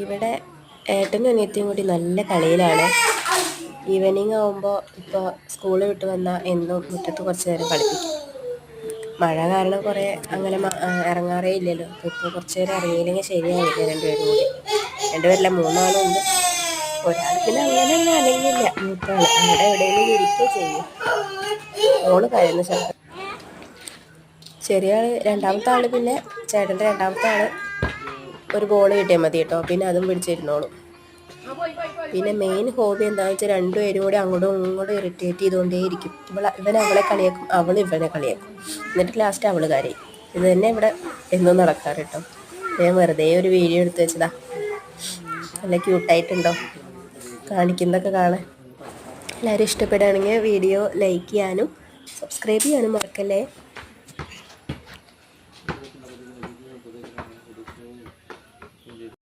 ഇവിടെ ഏട്ടനും അനിയത്തിയും കൂടി നല്ല കളിയിലാണ്. ഈവനിങ് ആകുമ്പോൾ ഇപ്പോൾ സ്കൂൾ വിട്ട് വന്നാൽ എന്നും മുറ്റത്ത് കുറച്ച് നേരം കളിപ്പിക്കും. മഴ കാരണം കുറേ അങ്ങനെ ഇറങ്ങാറേ ഇല്ലല്ലോ. അപ്പോൾ ഇപ്പോൾ കുറച്ച് നേരം ഇറങ്ങിയില്ലെങ്കിൽ ശരിയാവില്ല. രണ്ടുപേരല്ല മൂന്നാളും ഉണ്ട്. ഒരാൾ പിന്നെ അങ്ങനെ അനങ്ങില്ല. മൂത്താൾ അവിടെ എവിടെയെങ്കിലും ഇരിക്കുകയും ചെയ്യും. മോള് കരയുന്ന ശബ്ദം. ചെറിയ ആൾ രണ്ടാമത്തെ ആൾ പിന്നെ ചേട്ടൻ്റെ രണ്ടാമത്തെ ആൾ ഒരു ബോൾ കിട്ടിയാൽ മതി കേട്ടോ, പിന്നെ അതും പിടിച്ചിരുന്നോളും. പിന്നെ മെയിൻ ഹോബി എന്താണെന്ന് വെച്ചാൽ രണ്ടുപേരും കൂടി അങ്ങോട്ടും ഇങ്ങോട്ടും ഇറിറ്റേറ്റ് ചെയ്തുകൊണ്ടേയിരിക്കും. ഇവൻ അവളെ കളിയാക്കും, അവൾ ഇവനെ കളിയാക്കും, എന്നിട്ട് ലാസ്റ്റ് അവൾ കരയും. ഇത് തന്നെ ഇവിടെ എന്നും നടക്കാറ് കേട്ടോ. ഞാൻ വെറുതെ ഒരു വീഡിയോ എടുത്ത് വെച്ചതാ. നല്ല ക്യൂട്ടായിട്ടുണ്ടോ കാണിക്കുന്നതൊക്കെ കാണാൻ. എല്ലാവരും ഇഷ്ടപ്പെടുകയാണെങ്കിൽ വീഡിയോ ലൈക്ക് ചെയ്യാനും സബ്സ്ക്രൈബ് ചെയ്യാനും മറക്കല്ലേ.